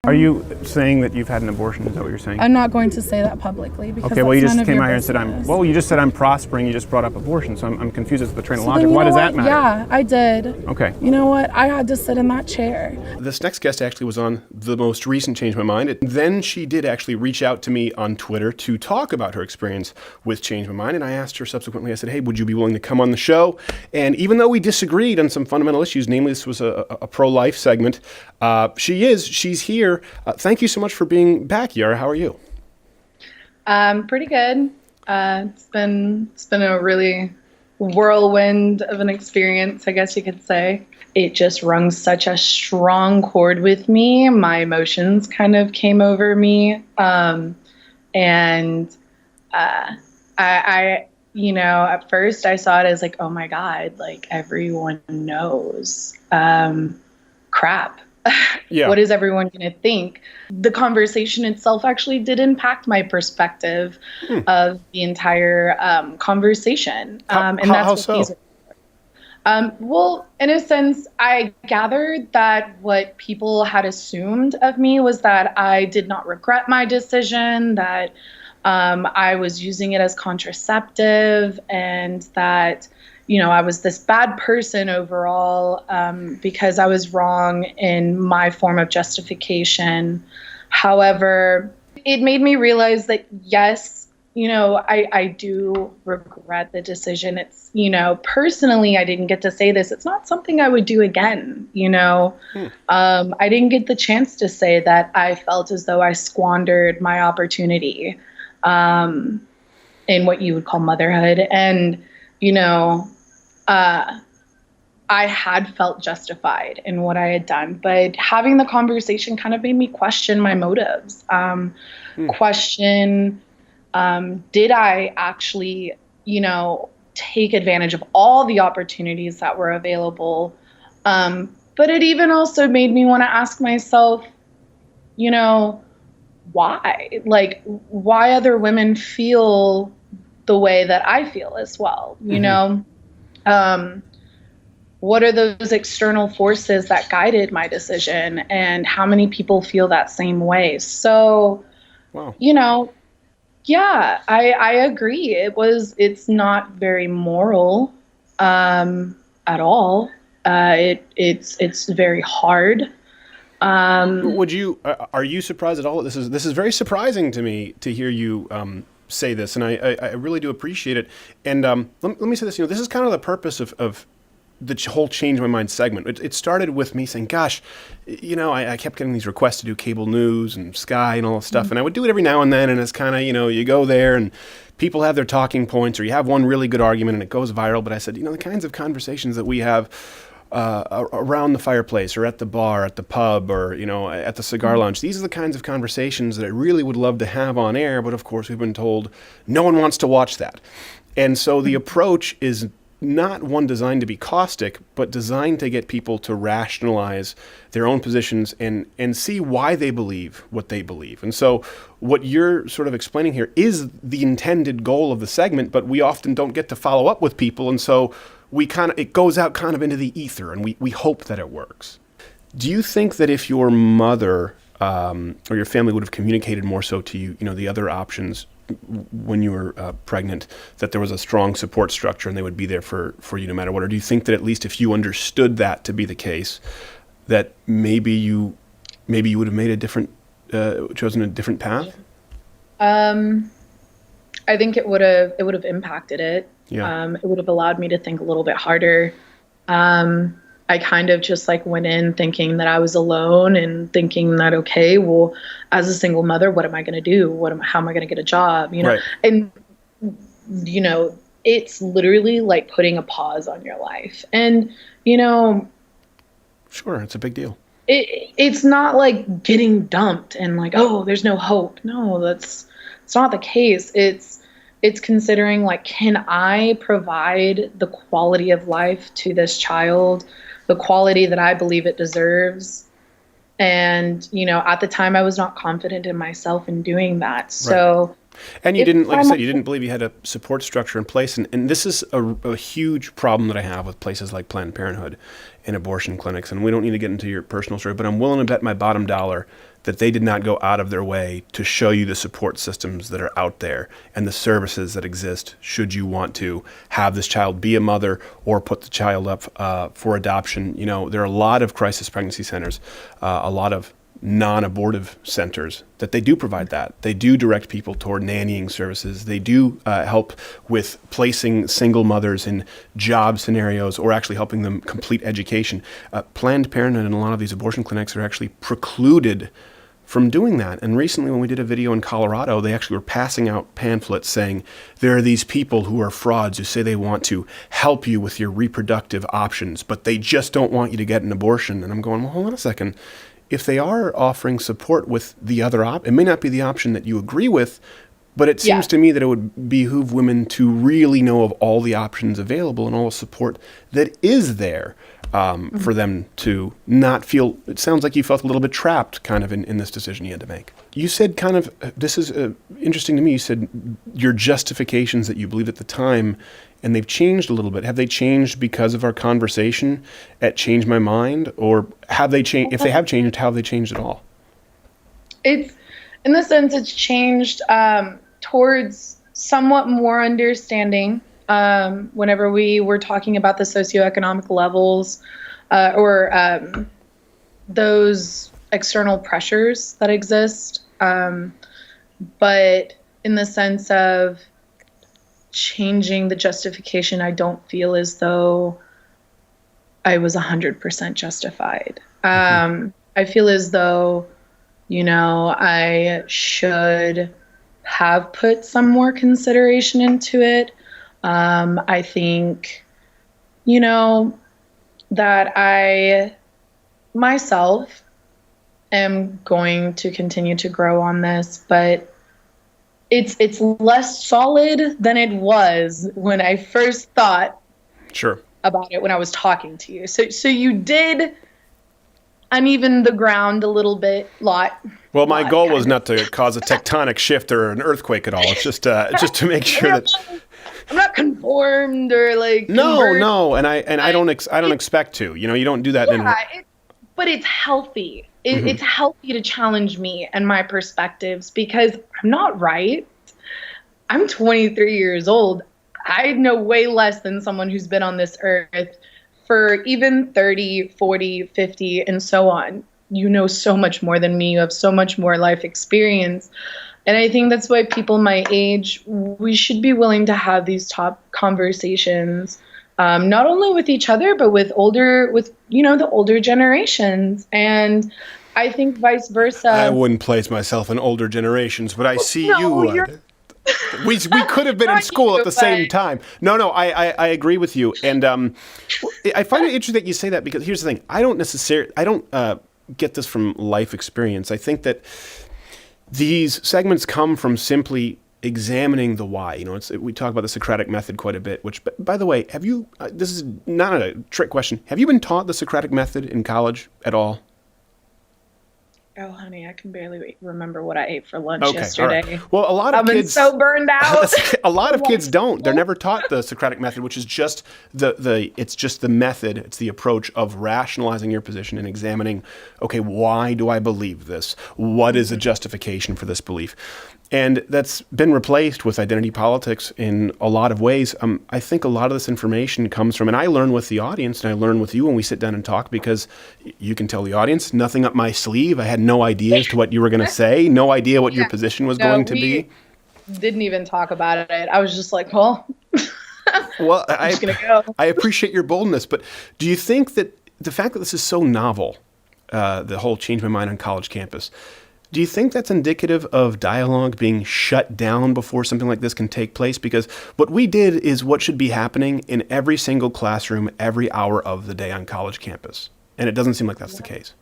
Are you saying that you've had an abortion? Is that what you're saying? I'm not going to say that publicly because okay, well, you that's just none of came your out here and said business. you just said I'm prospering. You just brought up abortion, so I'm confused as to the train of So logic. then, Why does that what? matter? Yeah, I did. Okay. You know what? I had to sit in that chair. This next guest actually was on the most recent Change My Mind. Then she did actually reach out to me on Twitter to talk about her experience with Change My Mind. And I asked her subsequently, I said, hey, would you be willing to come on the show? And even though we disagreed on some fundamental issues, namely this was a pro-life segment, she's here. Thank you so much for being back, Yara. How are you? Pretty good. It's been a really whirlwind of an experience, I guess you could say. It just rung such a strong chord with me. My emotions kind of came over me. I at first I saw it as like, oh my God, like everyone knows. Crap. Yeah. What is everyone going to think? The conversation itself actually did impact my perspective of the entire conversation. And that's how what so? these are. Well, in a sense, I gathered that what people had assumed of me was that I did not regret my decision, that I was using it as contraceptive, and that I was this bad person overall because I was wrong in my form of justification. However, it made me realize that, yes, I do regret the decision. It's, personally, I didn't get to say this. It's not something I would do again. I didn't get the chance to say that I felt as though I squandered my opportunity in what you would call motherhood. And, I had felt justified in what I had done, but having the conversation kind of made me question my motives. Question, did I actually, take advantage of all the opportunities that were available? But it even also made me want to ask myself, why? Like, why other women feel the way that I feel as well, what are those external forces that guided my decision, and how many people feel that same way? So, wow. Yeah, I agree. It's not very moral, at all. It's very hard. Are you surprised at all? This is very surprising to me to hear you say this, and I really do appreciate it. And let me say this. This is kind of the purpose of the whole Change My Mind segment. It started with me saying, gosh, I kept getting these requests to do cable news and Sky and all this stuff, and I would do it every now and then, and it's kind of, you go there and people have their talking points, or you have one really good argument and it goes viral. But I said, the kinds of conversations that we have around the fireplace, or at the bar, at the pub, or at the cigar lounge, these are the kinds of conversations that I really would love to have on air, but of course we've been told no one wants to watch that. And so the approach is not one designed to be caustic, but designed to get people to rationalize their own positions and see why they believe what they believe. And so what you're sort of explaining here is the intended goal of the segment, but we often don't get to follow up with people, and so it goes out kind of into the ether, and we hope that it works. Do you think that if your mother or your family would have communicated more so to you, the other options when you were pregnant, that there was a strong support structure and they would be there for you no matter what? Or do you think that at least if you understood that to be the case, that maybe you would have made chosen a different path? I think it would have impacted it. Yeah. It would have allowed me to think a little bit harder. I kind of just went in thinking that I was alone, and thinking that, okay, well, as a single mother, what am I going to do? How am I going to get a job? Right. And, it's literally like putting a pause on your life. And, Sure. It's a big deal. It's not like getting dumped and like, oh, there's no hope. No, it's not the case. It's considering, can I provide the quality of life to this child, the quality that I believe it deserves? And, at the time I was not confident in myself in doing that. So, right. And you didn't, like I said, you didn't believe you had a support structure in place. And this is a huge problem that I have with places like Planned Parenthood and abortion clinics. And we don't need to get into your personal story, but I'm willing to bet my bottom dollar that they did not go out of their way to show you the support systems that are out there and the services that exist should you want to have this child be a mother or put the child up for adoption. You know, there are a lot of crisis pregnancy centers, a lot of non-abortive centers that they do provide that. They do direct people toward nannying services. They do help with placing single mothers in job scenarios or actually helping them complete education. Planned Parenthood and a lot of these abortion clinics are actually precluded from doing that. And recently when we did a video in Colorado, they actually were passing out pamphlets saying there are these people who are frauds who say they want to help you with your reproductive options, but they just don't want you to get an abortion. And I'm going, well, hold on a second. If they are offering support with the other it may not be the option that you agree with, but it seems to me that it would behoove women to really know of all the options available and all the support that is there for them to not feel, it sounds like you felt a little bit trapped kind of in this decision you had to make. You said kind of, this is interesting to me, you said your justifications that you believed at the time, and they've changed a little bit. Have they changed because of our conversation at Change My Mind? Or have they changed? If they have changed, how have they changed at all? It's, in the sense, it's changed towards somewhat more understanding whenever we were talking about the socioeconomic levels or those external pressures that exist. But in the sense of changing the justification, I don't feel as though I was 100% justified. I feel as though, you know, I should have put some more consideration into it. I think, you know, that I myself am going to continue to grow on this, but it's less solid than it was when I first thought about it when I was talking to you. So you did uneven the ground a little bit, Well, my goal was not to cause a tectonic shift or an earthquake at all. It's just to make sure that I'm not conformed or like no, and I don't expect to. You know, you don't do that. But it's healthy. It's healthy to challenge me and my perspectives because I'm not right. I'm 23 years old. I know way less than someone who's been on this earth for even 30, 40, 50, and so on. You know so much more than me. You have so much more life experience. And I think that's why people my age, we should be willing to have these top conversations, not only with each other, but with the older generations. And I think vice versa. I wouldn't place myself in older generations, but I see you would. We could have been in school at the same time. No, I agree with you. And I find it interesting that you say that because here's the thing. I don't get this from life experience. I think that these segments come from simply examining the why. You know, we talk about the Socratic method quite a bit, which, by the way, have you, this is not a trick question, have you been taught the Socratic method in college at all? Oh, honey, I can barely remember what I ate for lunch yesterday. All right. Well, a lot of kids... I've been so burned out. A lot of kids don't. They're never taught the Socratic method, which is just it's just the method, it's the approach of rationalizing your position and examining, okay, why do I believe this? What is the justification for this belief? And that's been replaced with identity politics in a lot of ways. I think a lot of this information comes from, and I learn with the audience, and I learn with you when we sit down and talk, because you can tell the audience, nothing up my sleeve. I had no idea as to what you were going to say, no idea what your position was going to be. Didn't even talk about it. I was just like, well, I'm just going to go. I appreciate your boldness, but do you think that the fact that this is so novel, the whole Change My Mind on college campus, do you think that's indicative of dialogue being shut down before something like this can take place? Because what we did is what should be happening in every single classroom, every hour of the day on college campus. And it doesn't seem like that's the case.